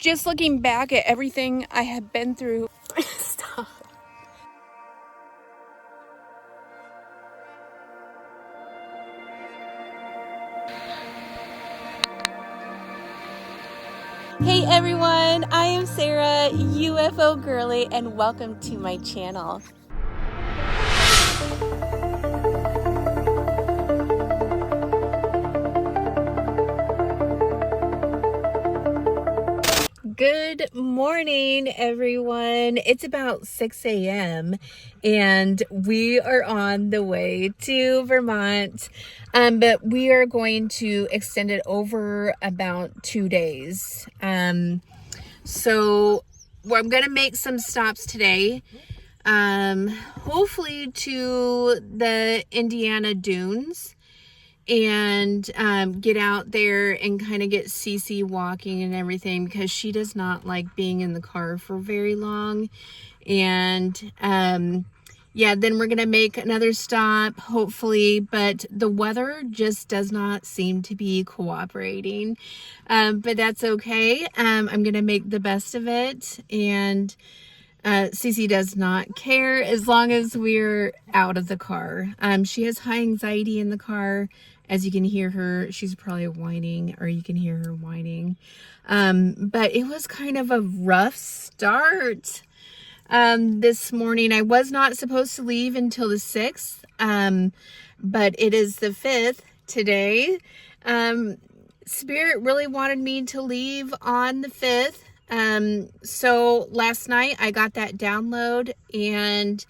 just looking back at everything I have been through. Stop. Hey everyone, I am Sarah, UFO Girly, and welcome to my channel. Good morning, everyone. It's about 6 a.m. and we are on the way to Vermont, but we are going to extend it over about 2 days. So I'm going to make some stops today, hopefully to the Indiana dunes, and get out there and kind of get Cici walking and everything, because she does not like being in the car for very long. And yeah, then we're gonna make another stop hopefully, but the weather just does not seem to be cooperating, but that's okay. I'm gonna make the best of it, and Cici does not care as long as we're out of the car. She has high anxiety in the car. As you can hear her, she's probably whining, or you can hear her whining. But it was kind of a rough start this morning. I was not supposed to leave until the 6th, but it is the 5th today. Spirit really wanted me to leave on the 5th. So last night I got that download, and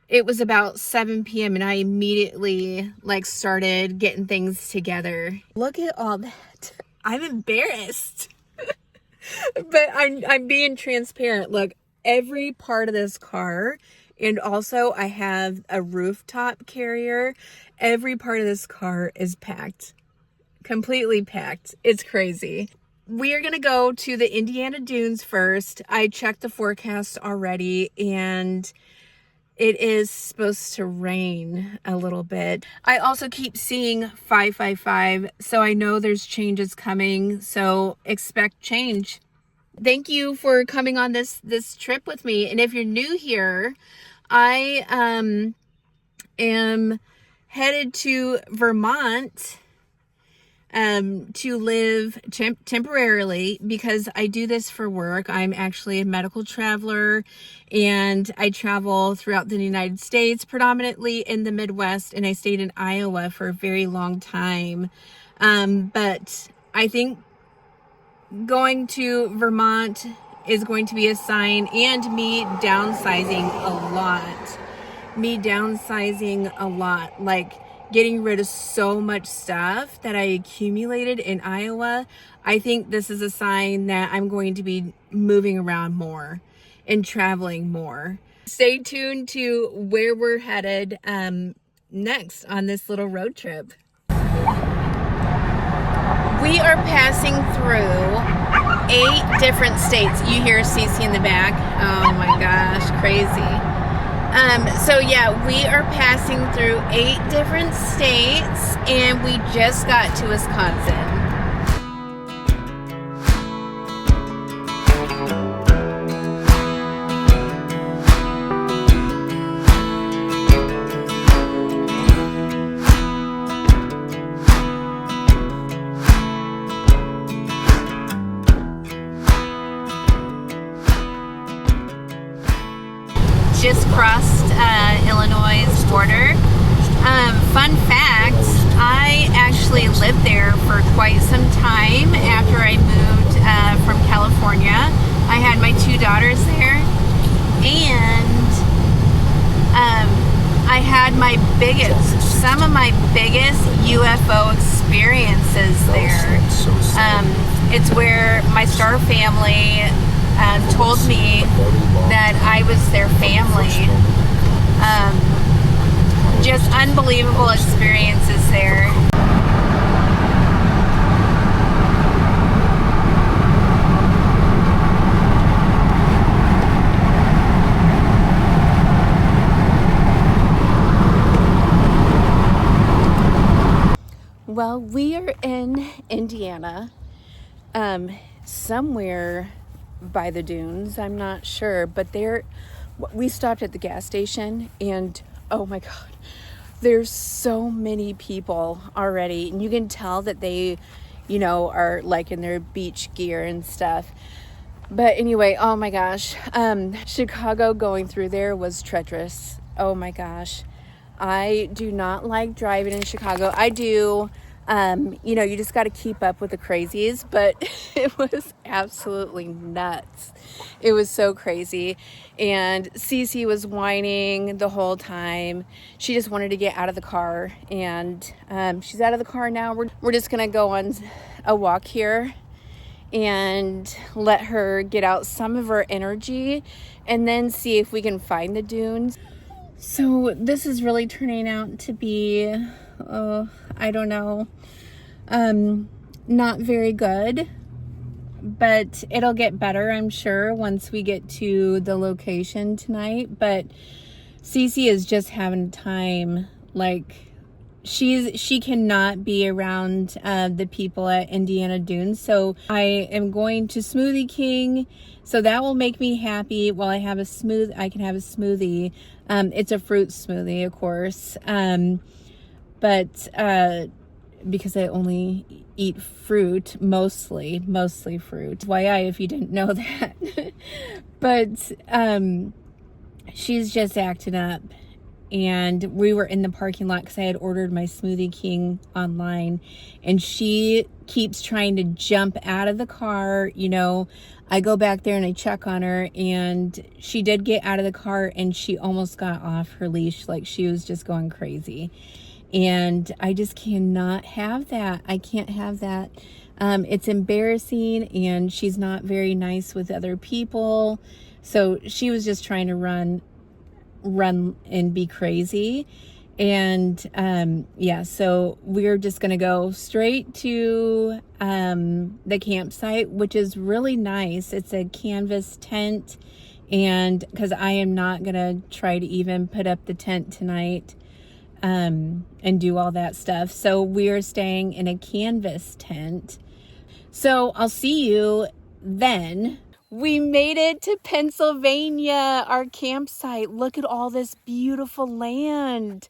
it was about 7 p.m. and I immediately started getting things together. Look at all that. I'm embarrassed. But I'm being transparent. Look, every part of this car, and also I have a rooftop carrier. Every part of this car is packed. Completely packed. It's crazy. We are going to go to the Indiana dunes first. I checked the forecast already, and it is supposed to rain a little bit. I also keep seeing 555, so I know there's changes coming, so expect change. Thank you for coming on this trip with me. And if you're new here, I am headed to Vermont to live temporarily, because I do this for work. I'm actually a medical traveler, and I travel throughout the United States, predominantly in the Midwest, and I stayed in Iowa for a very long time. But I think going to Vermont is going to be a sign, and me downsizing a lot. Like, getting rid of so much stuff that I accumulated in Iowa. I think this is a sign that I'm going to be moving around more and traveling more. Stay tuned to where we're headed next on this little road trip. We are passing through 8 different states. You hear Cici in the back. Oh my gosh, crazy. So yeah, we are passing through 8 different states, and we just got to Wisconsin. Just crossed Illinois' border. Fun fact, I actually lived there for quite some time after I moved from California. I had my 2 daughters there, and I had some of my biggest UFO experiences there. It's where my star family told me that I was their family. Just unbelievable experiences there. Well, we are in Indiana. somewhere by the dunes. I'm not sure, but we stopped at the gas station, and oh my God, there's so many people already, and you can tell that they, are like in their beach gear and stuff. But anyway, oh my gosh, Chicago going through there was treacherous. Oh my gosh, I do not like driving in Chicago. I do. You just got to keep up with the crazies, but it was absolutely nuts. It was so crazy. And Cici was whining the whole time. She just wanted to get out of the car, and she's out of the car now. We're just going to go on a walk here and let her get out some of her energy, and then see if we can find the dunes. So this is really turning out to be, I don't know, not very good, but it'll get better, I'm sure, once we get to the location tonight. But Cici is just having time. Like, she cannot be around the people at Indiana Dunes. So I am going to Smoothie King, so that will make me happy. While I can have a smoothie. It's a fruit smoothie, of course, but because I only eat fruit, mostly fruit. FYI, if you didn't know that. But she's just acting up. And we were in the parking lot because I had ordered my Smoothie King online, and she keeps trying to jump out of the car. I go back there and I check on her, and she did get out of the car, and she almost got off her leash. Like, she was just going crazy. And I just cannot have that. I can't have that. It's embarrassing, and she's not very nice with other people. So she was just trying to run and be crazy. And so we're just gonna go straight to the campsite, which is really nice. It's a canvas tent, and because I am not gonna try to even put up the tent tonight and do all that stuff, so we're staying in a canvas tent. So I'll see you then. We made it to Pennsylvania, our campsite. Look at all this beautiful land.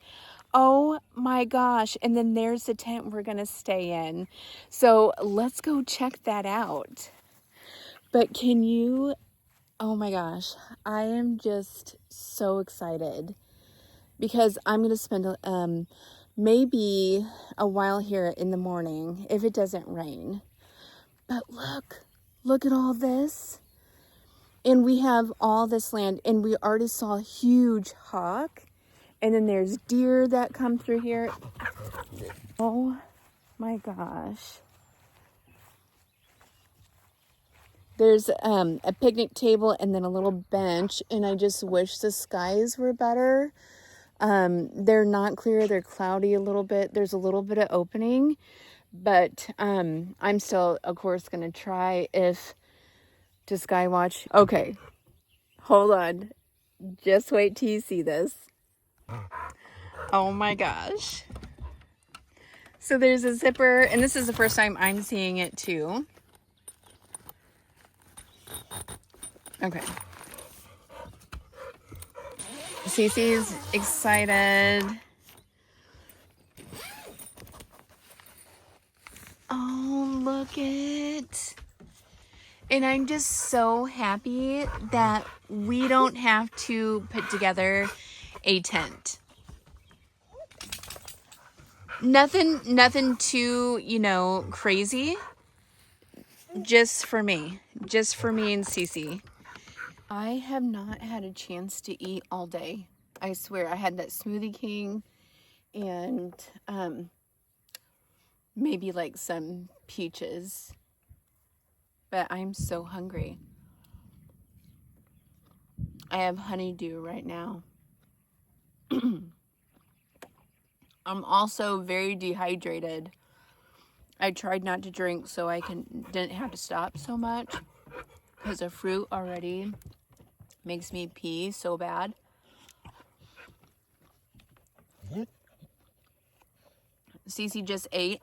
Oh my gosh. And then there's the tent we're going to stay in. So let's go check that out. But oh my gosh, I am just so excited because I'm going to spend maybe a while here in the morning if it doesn't rain. But look at all this. And we have all this land, and we already saw a huge hawk, and then there's deer that come through here. Oh my gosh. There's a picnic table and then a little bench, and I just wish the skies were better. They're not clear, they're cloudy a little bit. There's a little bit of opening, but I'm still, of course, going to try to Skywatch. Okay, hold on. Just wait till you see this. Oh my gosh. So there's a zipper, and this is the first time I'm seeing it too. Okay. Cici's excited. Oh, look it. And I'm just so happy that we don't have to put together a tent. Nothing too, crazy. Just for me and Cici. I have not had a chance to eat all day. I swear, I had that Smoothie King and maybe like some peaches. But I'm so hungry. I have honeydew right now. I'm also very dehydrated. I tried not to drink so I didn't have to stop so much, because the fruit already makes me pee so bad. Cici just ate,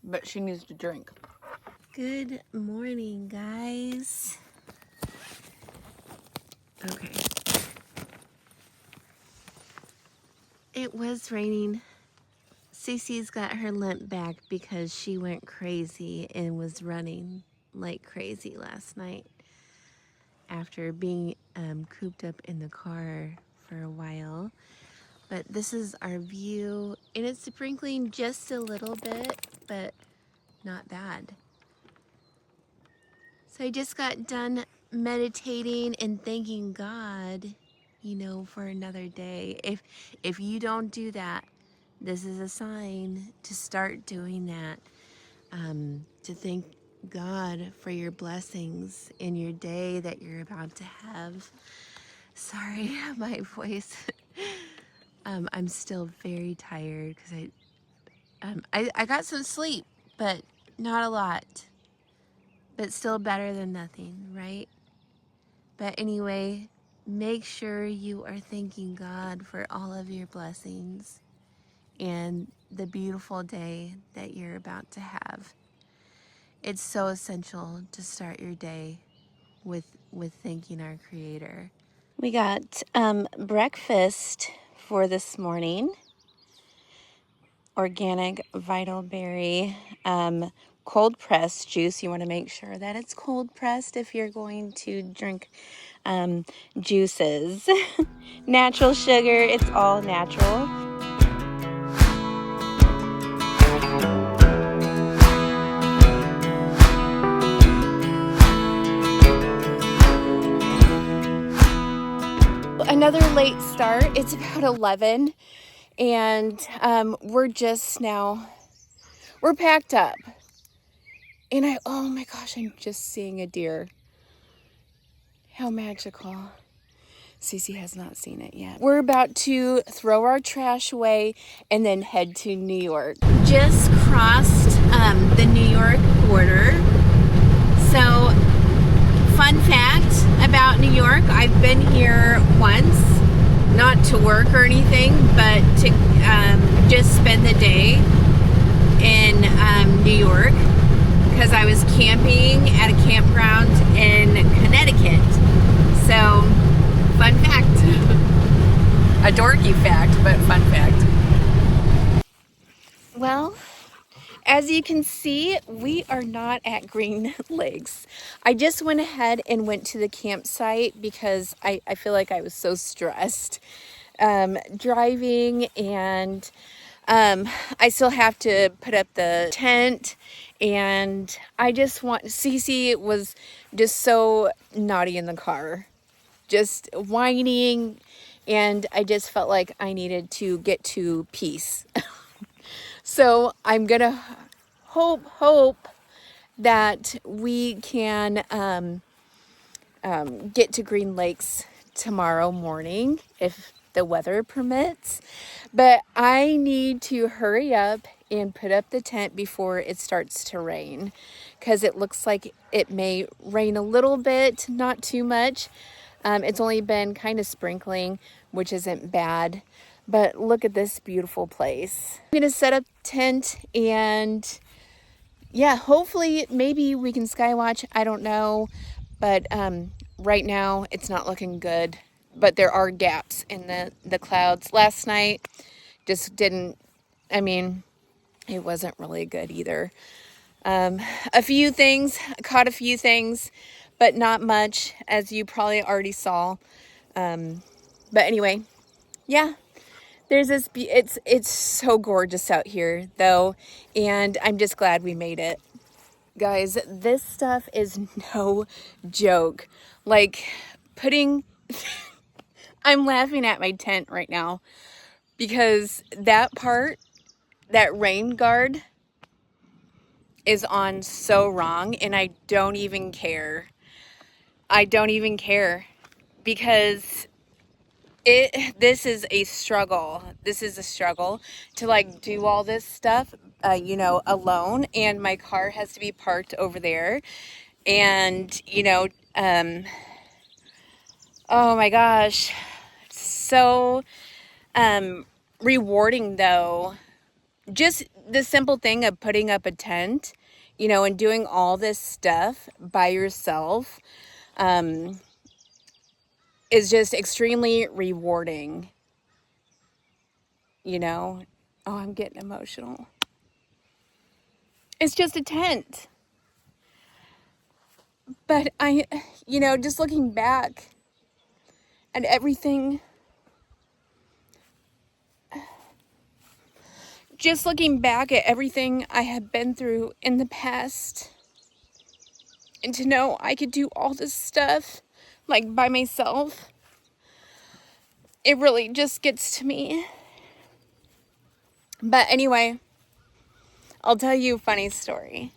but she needs to drink. Good morning, guys. Okay. It was raining. Cici's got her limp back because she went crazy and was running like crazy last night after being cooped up in the car for a while. But this is our view, and it's sprinkling just a little bit, but not bad. So I just got done meditating and thanking God, for another day. If you don't do that, this is a sign to start doing that. To thank God for your blessings in your day that you're about to have. Sorry, my voice. I'm still very tired because I got some sleep, but not a lot. But still better than nothing, right? But anyway, make sure you are thanking God for all of your blessings and the beautiful day that you're about to have. It's so essential to start your day with thanking our Creator. We got breakfast for this morning. Organic Vital Berry cold pressed juice. You want to make sure that it's cold pressed if you're going to drink juices. Natural sugar, it's all natural. Another late start. It's about 11 and we're packed up. And oh my gosh, I'm just seeing a deer. How magical. Cici has not seen it yet. We're about to throw our trash away and then head to New York. Just crossed the New York border. So, fun fact about New York, I've been here once, not to work or anything, but to just spend the day in New York because I was camping at a campground in Connecticut. So, fun fact. A dorky fact, but fun fact. Well, as you can see, we are not at Green Lakes. I just went ahead and went to the campsite because I feel like I was so stressed driving, and I still have to put up the tent, and Cici was just so naughty in the car, just whining, and I just felt like I needed to get to peace. So I'm gonna hope that we can get to Green Lakes tomorrow morning if the weather permits. But I need to hurry up and put up the tent before it starts to rain, because it looks like it may rain a little bit, not too much. It's only been kind of sprinkling, which isn't bad. But look at this beautiful place. I'm gonna set up tent, and yeah, hopefully maybe we can skywatch. I don't know, but right now it's not looking good. But there are gaps in the clouds. Last night just didn't, it wasn't really good either. Caught a few things, but not much, as you probably already saw. But anyway, yeah. There's this, it's so gorgeous out here though, and I'm just glad we made it. Guys, this stuff is no joke. Like I'm laughing at my tent right now because that rain guard is on so wrong, and I don't even care. Because this is a struggle. This is a struggle to like do all this stuff, alone. And my car has to be parked over there. And, oh my gosh. So, rewarding though. Just the simple thing of putting up a tent you know, and doing all this stuff by yourself is just extremely rewarding, you know. Oh, I'm getting emotional. It's just a tent. But you know, just looking back at everything, I have been through in the past, and to know I could do all this stuff, like, by myself, it really just gets to me. But anyway, I'll tell you a funny story.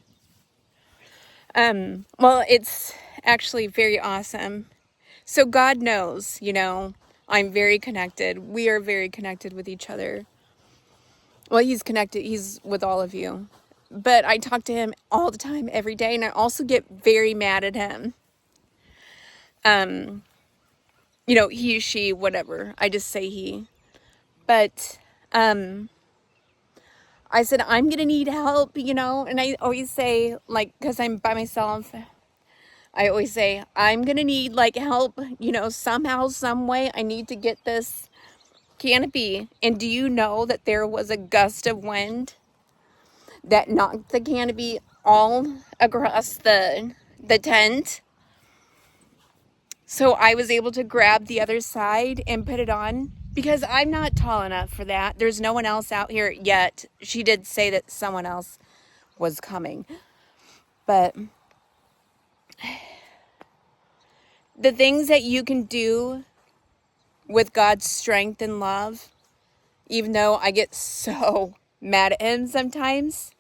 Well, it's actually very awesome. So God knows, you know, I'm very connected. We are very connected with each other. Well, he's connected. He's with all of you. But I talk to him all the time, every day. And I also get very mad at him. You know, he, she, whatever. I just say he. But, I said, I'm going to need help, you know. And I always say, like, because I'm by myself, I always say, I'm going to need, like, help, you know, somehow, some way. I need to get this canopy. And do you know that there was a gust of wind that knocked the canopy all across the tent? So I was able to grab the other side and put it on, because I'm not tall enough for that. There's no one else out here yet. She did say that someone else was coming. But the things that you can do with God's strength and love, even though I get so mad at him sometimes,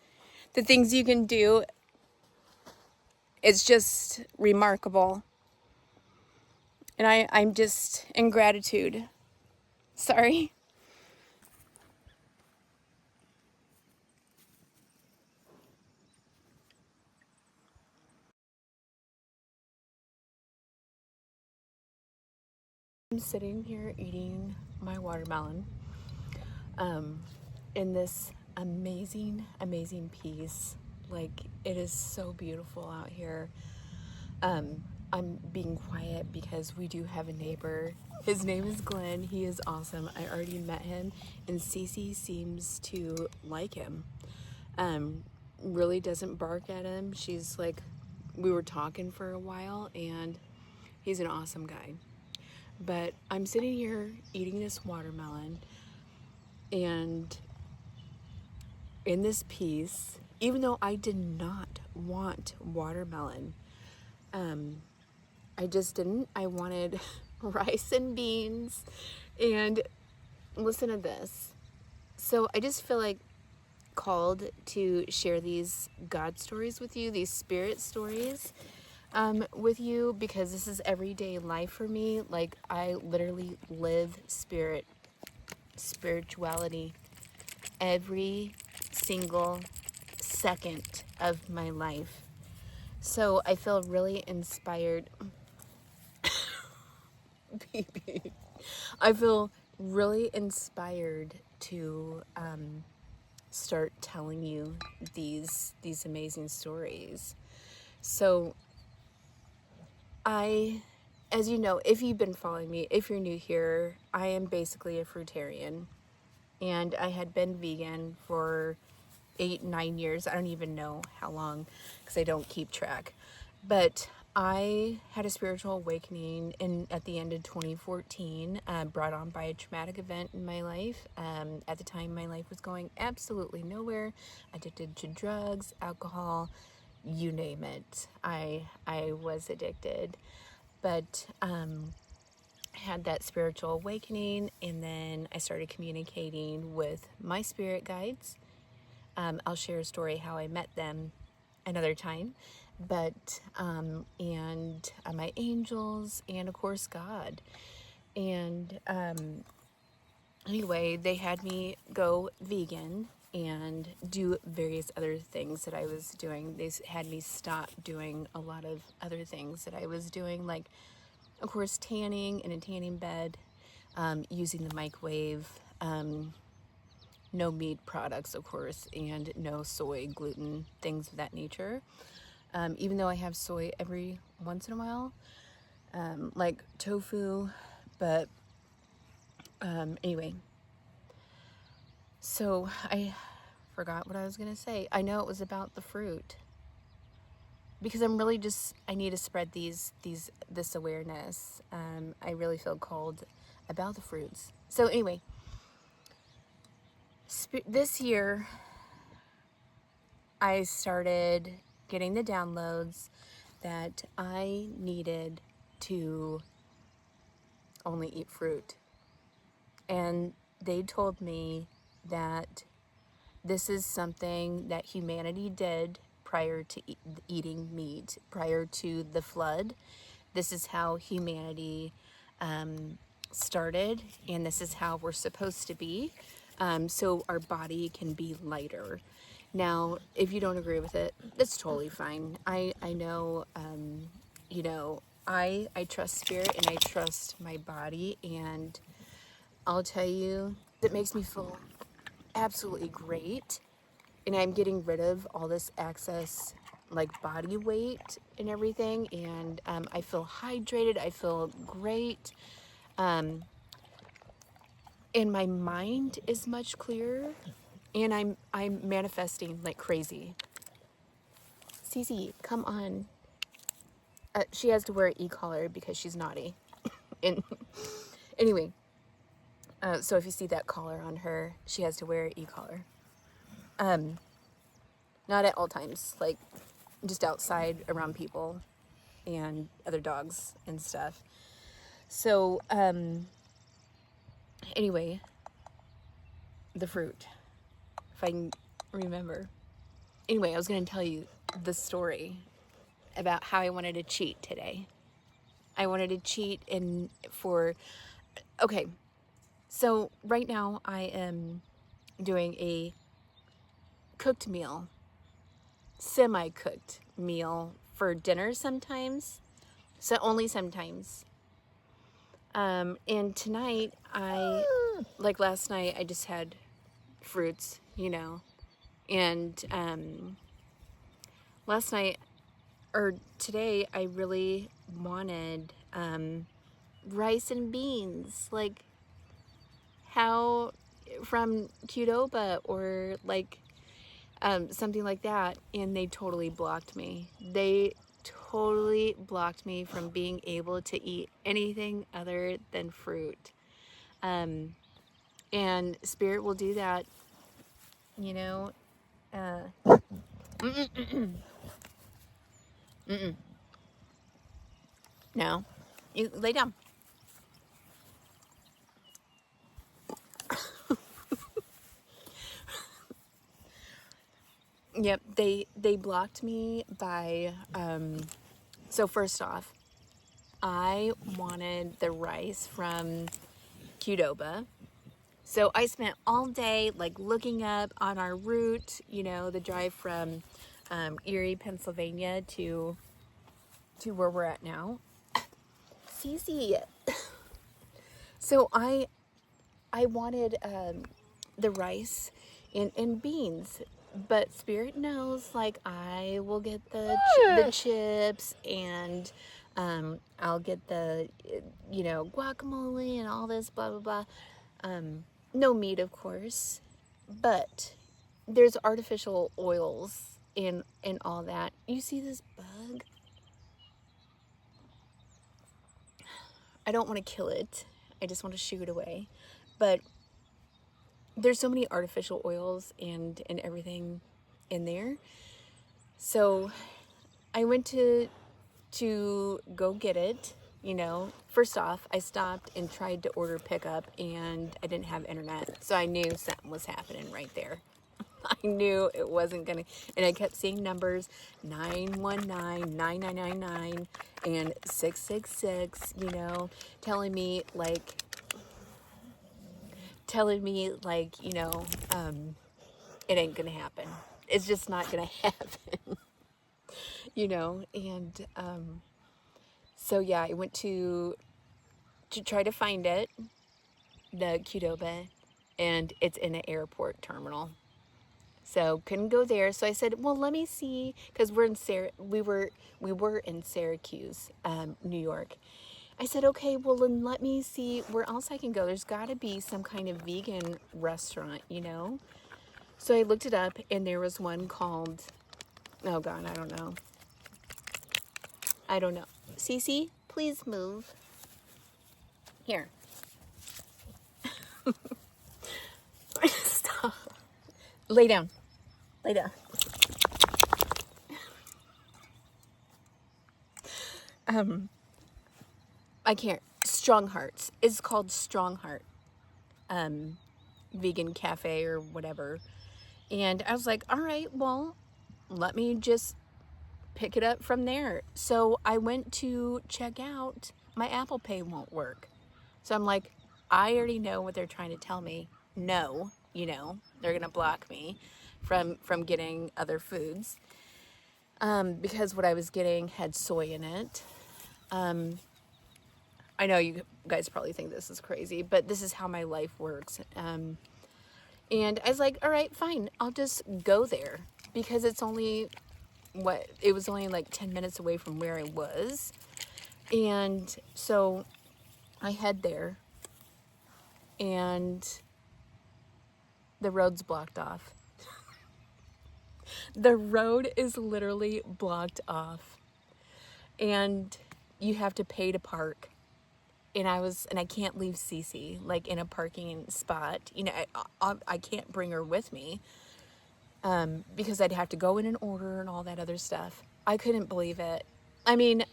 the things you can do, it's just remarkable. And I'm just in gratitude. Sorry. I'm sitting here eating my watermelon in this amazing, amazing piece. Like, it is so beautiful out here. I'm being quiet because we do have a neighbor. His name is Glenn. He is awesome. I already met him, and Cici seems to like him. Really doesn't bark at him. She's like, we were talking for a while, and he's an awesome guy. But I'm sitting here eating this watermelon, and in this piece, even though I did not want watermelon, I just didn't. I wanted rice and beans. And listen to this. So I just feel like called to share these God stories with you, these spirit stories with you, because this is everyday life for me. Like, I literally live spirituality every single second of my life. So I feel really inspired. I feel really inspired to start telling you these amazing stories. So as you know, if you've been following me, if you're new here, I am basically a fruitarian, and I had been vegan for 8-9 years. I don't even know how long, because I don't keep track. But I had a spiritual awakening at the end of 2014, brought on by a traumatic event in my life. At the time, my life was going absolutely nowhere. Addicted to drugs, alcohol, you name it. I was addicted. But I had that spiritual awakening, and then I started communicating with my spirit guides. I'll share a story how I met them another time. But and my angels, and of course God. And anyway, they had me go vegan and do various other things that I was doing. They had me stop doing a lot of other things that I was doing, like, of course, tanning in a tanning bed, using the microwave, no meat products, of course, and no soy, gluten, things of that nature. Even though I have soy every once in a while, like tofu, but anyway. So I forgot what I was gonna say. I know it was about the fruit, because I'm really just, I need to spread this awareness. I really feel called about the fruits. So anyway, this year I started getting the downloads that I needed to only eat fruit. And they told me that this is something that humanity did prior to eating meat, prior to the flood. This is how humanity started, and this is how we're supposed to be, so our body can be lighter. Now, if you don't agree with it, that's totally fine. I know, you know, I trust spirit and I trust my body, and I'll tell you, it makes me feel absolutely great. And I'm getting rid of all this excess, like, body weight and everything. And I feel hydrated. I feel great. And my mind is much clearer. And I'm manifesting like crazy. Cici, come on. She has to wear an e-collar because she's naughty. And anyway, so if you see that collar on her, she has to wear an e-collar. Not at all times, like just outside around people and other dogs and stuff. So, anyway, the fruit, if I can remember. Anyway, I was going to tell you the story about how I wanted to cheat today. I wanted to cheat okay, so right now I am doing a cooked meal, semi-cooked meal for dinner sometimes, so only sometimes. And tonight like last night, I just had fruits, you know, and last night, or today, I really wanted rice and beans, like how from Qdoba or like something like that, and they totally blocked me. They totally blocked me from being able to eat anything other than fruit. And spirit will do that, you know. No, you lay down. Yep, they blocked me by so first off, I wanted the rice from Qdoba. So I spent all day like looking up on our route, you know, the drive from Erie, Pennsylvania to where we're at now. Cici. So I wanted the rice and beans, but spirit knows, like, I will get the chips, and I'll get the, you know, guacamole and all this blah blah blah. No meat, of course, but there's artificial oils and all that. You see this bug? I don't want to kill it. I just want to shoo it away. But there's so many artificial oils and everything in there. So I went to go get it. You know, first off, I stopped and tried to order pickup, and I didn't have internet. So I knew something was happening right there. I knew it wasn't gonna, and I kept seeing numbers 919, 9999, and 666, you know, telling me like, you know, it ain't gonna happen. It's just not gonna happen, you know. And so yeah, I went to try to find it, the Qdoba, and it's in an airport terminal. So couldn't go there. So I said, well, let me see, because we were in Syracuse, New York. I said, okay, well, then let me see where else I can go. There's got to be some kind of vegan restaurant, you know? So I looked it up, and there was one called, oh God, I don't know. Cici, please move. Here. Stop. Lay down. Lay down. I can't. Strong Hearts. It's called Strong Heart. Vegan cafe or whatever. And I was like, all right, well, let me just pick it up from there. So I went to check out. My Apple Pay won't work. So I'm like, I already know what they're trying to tell me. No, you know, they're gonna block me from getting other foods, because what I was getting had soy in it. I know you guys probably think this is crazy, but this is how my life works. And I was like, all right, fine, I'll just go there, because it was only like 10 minutes away from where I was. And so I head there, and the road's blocked off. The road is literally blocked off, and you have to pay to park. And I can't leave Cici like in a parking spot. You know, I can't bring her with me, because I'd have to go in and order and all that other stuff. I couldn't believe it. I mean,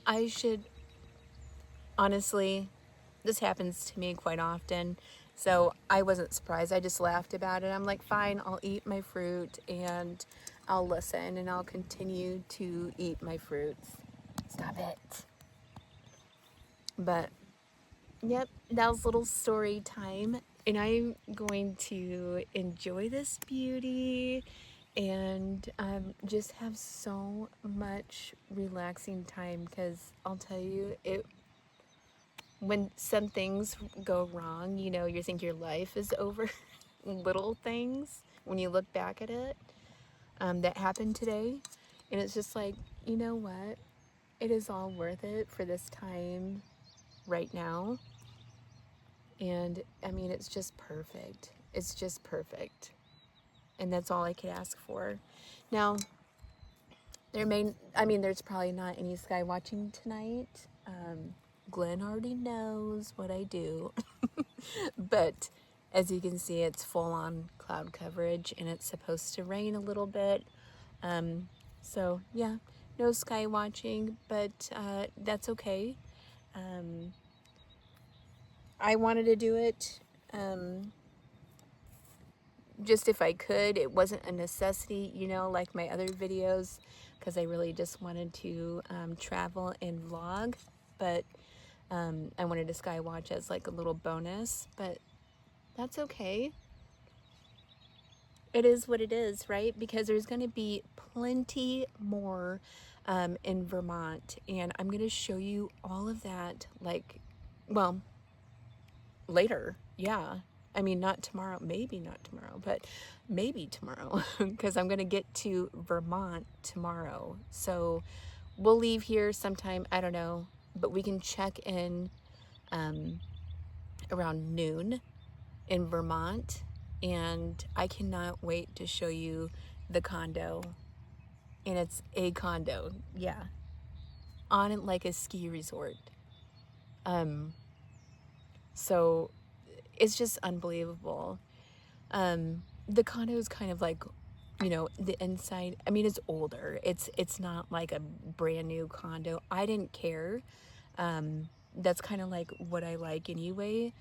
honestly, this happens to me quite often, so I wasn't surprised. I just laughed about it. I'm like, fine, I'll eat my fruit, and I'll listen, and I'll continue to eat my fruits. Stop it. But yep, that was little story time, and I'm going to enjoy this beauty and just have so much relaxing time, because I'll tell you, when some things go wrong, you know, you think your life is over. Little things, when you look back at it, that happened today, and it's just like, you know what? It is all worth it for this time right now. And I mean, it's just perfect. It's just perfect. And that's all I could ask for. Now, there's probably not any sky watching tonight. Glenn already knows what I do. But as you can see, it's full on cloud coverage, and it's supposed to rain a little bit. So yeah, no sky watching, but that's okay. I wanted to do it just if I could. It wasn't a necessity, you know, like my other videos, because I really just wanted to travel and vlog. But I wanted to sky watch as like a little bonus, but that's okay. It is what it is, right? Because there's going to be plenty more in Vermont, and I'm going to show you all of that, like, well, later. Yeah. I mean, not tomorrow, maybe not tomorrow, but maybe tomorrow, because I'm going to get to Vermont tomorrow. So we'll leave here sometime, I don't know, but we can check in around noon in Vermont, and I cannot wait to show you the condo. And it's a condo, yeah, on it like a ski resort. So it's just unbelievable. The condo is kind of like, you know, the inside, I mean, it's older. It's not like a brand new condo. I didn't care. That's kind of like what I like anyway.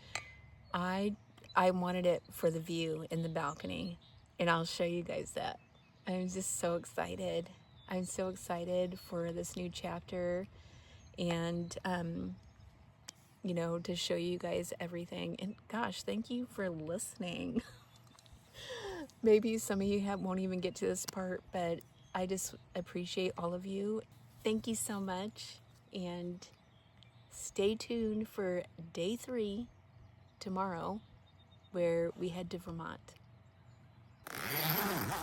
I wanted it for the view in the balcony, and I'll show you guys that. I'm just so excited. I'm so excited for this new chapter, and you know, to show you guys everything. And gosh, thank you for listening. Maybe some of you won't even get to this part, but I just appreciate all of you. Thank you so much, and stay tuned for day 3 tomorrow, where we head to Vermont.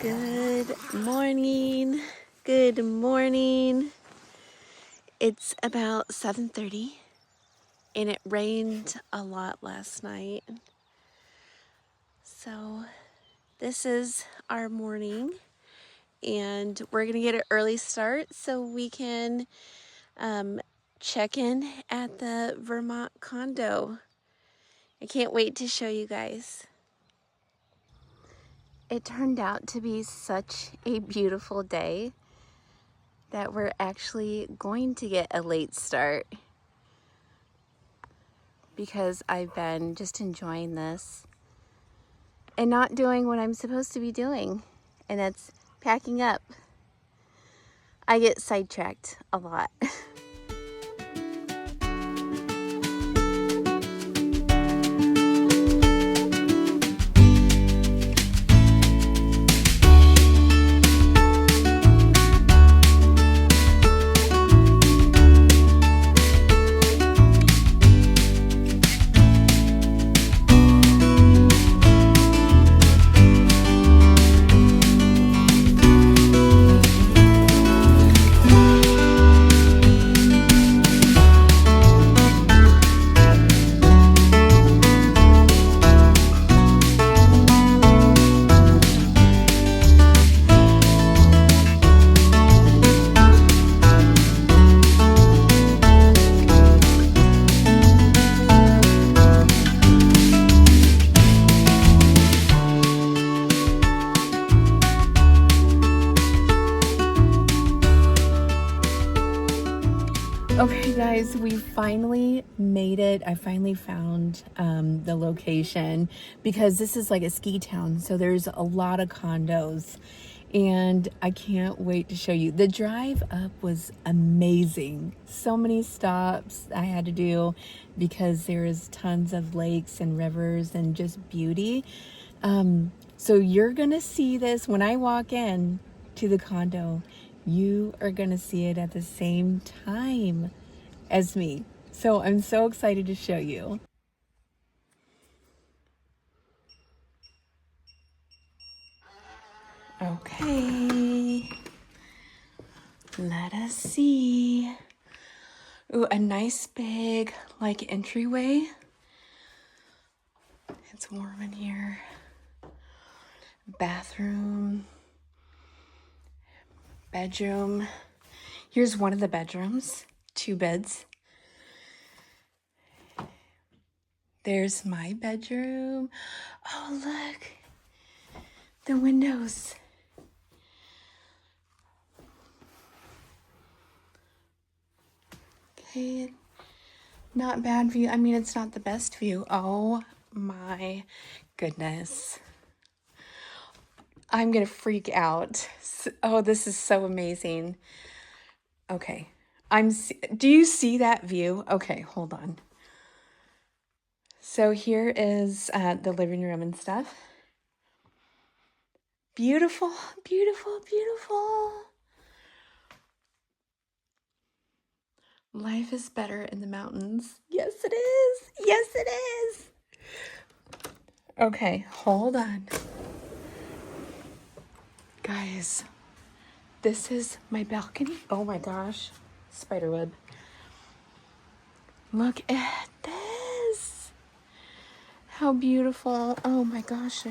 Good morning. Good morning. It's about 7:30 and it rained a lot last night. So this is our morning and we're gonna get an early start so we can check in at the Vermont condo. I can't wait to show you guys. It turned out to be such a beautiful day that we're actually going to get a late start because I've been just enjoying this and not doing what I'm supposed to be doing, and that's packing up. I get sidetracked a lot. Okay guys, we finally made it. I finally found the location because this is like a ski town, so there's a lot of condos and I can't wait to show you. The drive up was amazing. So many stops I had to do because there's tons of lakes and rivers and just beauty. So you're gonna see this when I walk in to the condo. You are gonna see it at the same time as me. So I'm so excited to show you. Okay, let us see. Ooh, a nice big like entryway. It's warm in here. Bathroom, bedroom. Here's one of the bedrooms, 2 beds. There's my bedroom. Oh, look, the windows. Okay, not bad view. I mean, it's not the best view. Oh my goodness. I'm gonna freak out. Oh, this is so amazing. Okay, do you see that view? Okay, hold on. So here is the living room and stuff. Beautiful, beautiful, beautiful. Life is better in the mountains. Yes, it is. Yes, it is. Okay, hold on. Guys, this is my balcony. Oh my gosh, spiderweb. Look at this. How beautiful. Oh my gosh.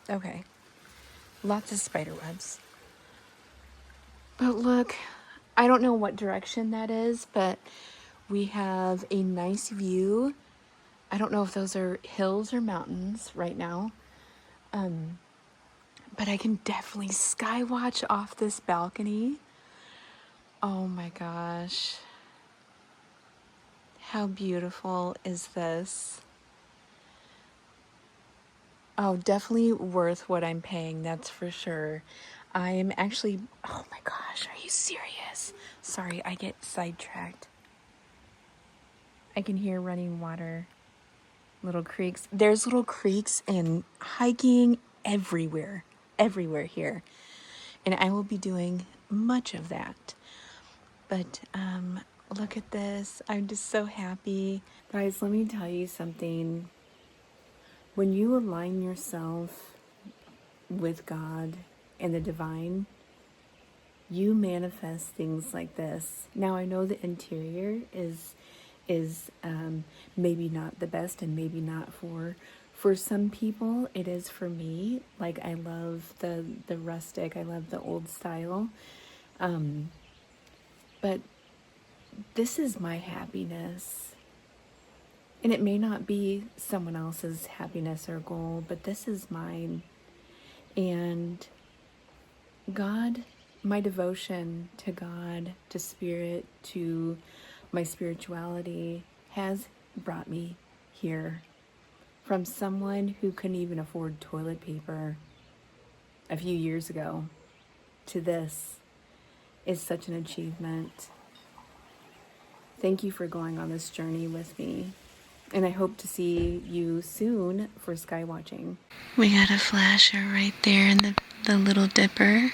Okay. Lots of spider webs. But look, I don't know what direction that is, but we have a nice view. I don't know if those are hills or mountains right now. But I can definitely skywatch off this balcony. Oh my gosh. How beautiful is this? Oh, definitely worth what I'm paying, that's for sure. I am actually, oh my gosh, are you serious? Sorry, I get sidetracked. I can hear running water, little creeks. There's little creeks and hiking everywhere here. And I will be doing much of that. But look at this. I'm just so happy. Guys, let me tell you something. When you align yourself with God and the divine, you manifest things like this. Now I know the interior is maybe not the best, and maybe not for some people. It is for me. Like, I love the rustic, I love the old style, but this is my happiness, and it may not be someone else's happiness or goal, but this is mine. And God, my devotion to God, to spirit, to my spirituality has brought me here. From someone who couldn't even afford toilet paper a few years ago to this is such an achievement. Thank you for going on this journey with me. And I hope to see you soon for skywatching. We got a flasher right there in the Little Dipper.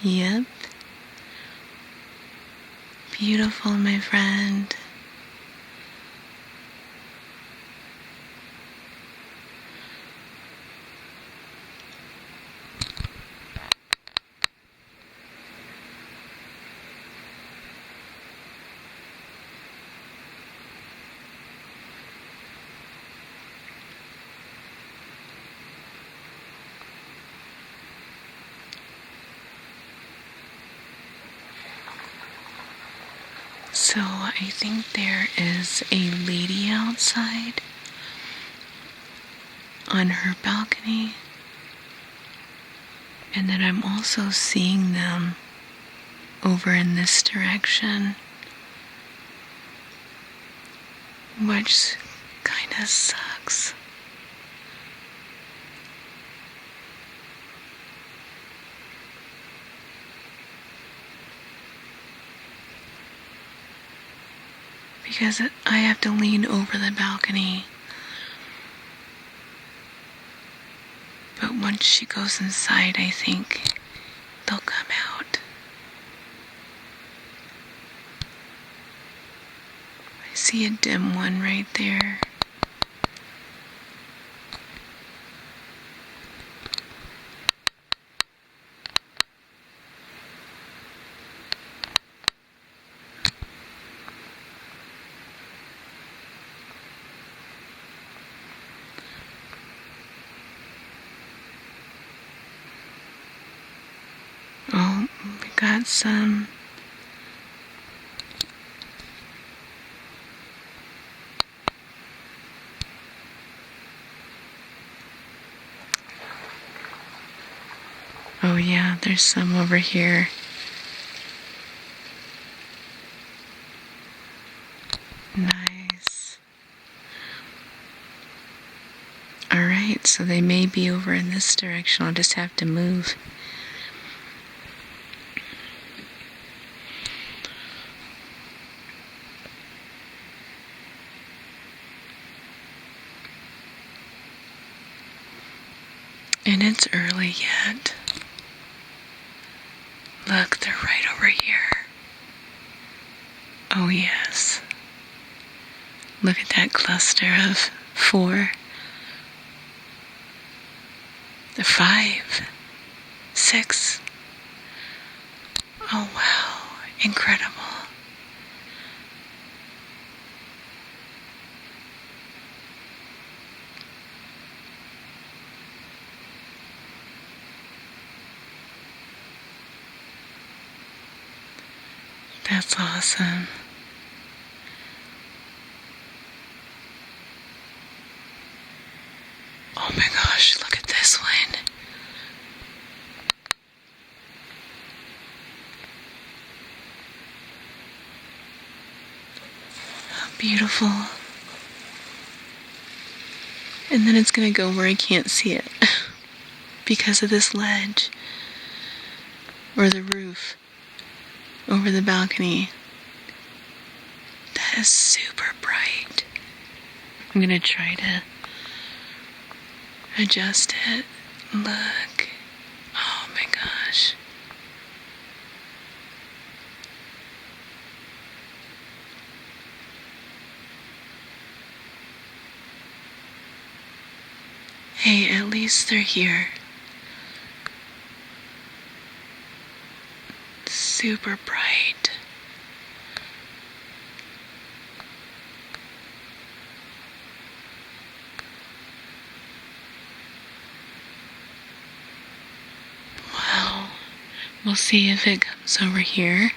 Yep. Beautiful, my friend. So I think there is a lady outside on her balcony, and then I'm also seeing them over in this direction, which kind of sucks. Because I have to lean over the balcony. But once she goes inside, I think they'll come out. I see a dim one right there. Oh, we got some. Oh yeah, there's some over here. Nice. Alright, so they may be over in this direction. I'll just have to move. And it's early yet. Look, they're right over here. Oh yes. Look at that cluster of 4. 5. 6. Oh wow, incredible. That's awesome. Oh my gosh, look at this one. How beautiful. And then it's gonna go where I can't see it because of this ledge or the roof over the balcony. That is super bright. I'm gonna try to adjust it. Look. Oh my gosh. Hey, at least they're here. Super bright. Wow. We'll see if it comes over here.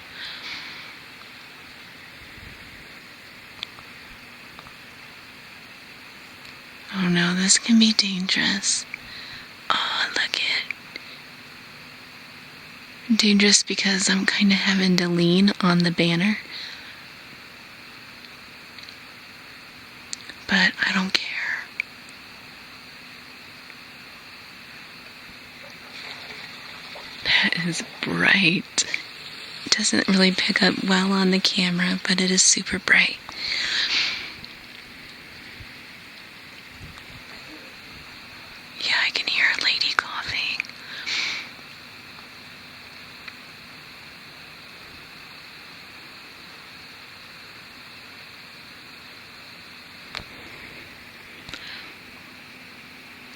Oh no, this can be dangerous. Oh, look it. Dangerous because I'm kind of having to lean on the banner. But I don't care. That is bright. It doesn't really pick up well on the camera, but it is super bright. Yeah, I can hear a lady coughing.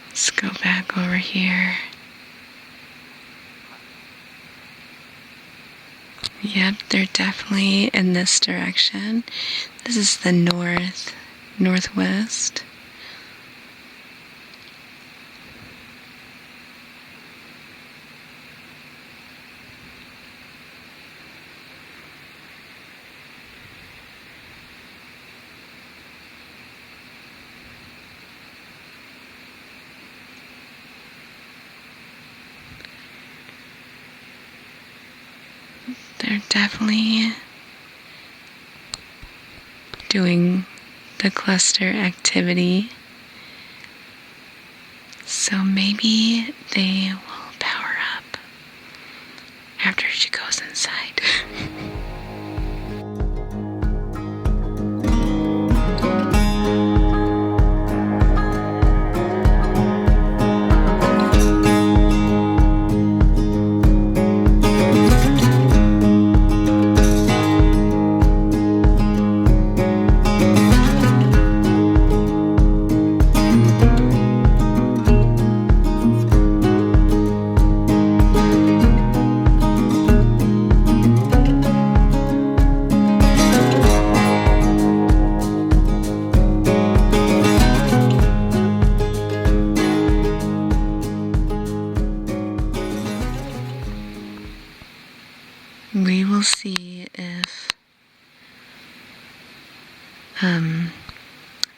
Let's go back over here. Yep, they're definitely in this direction. This is the northwest. They're definitely doing the cluster activity. So maybe they will power up after she goes inside. We will see if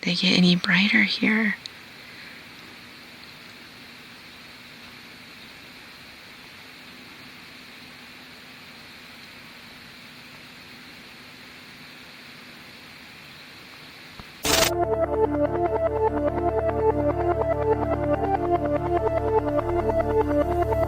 they get any brighter here.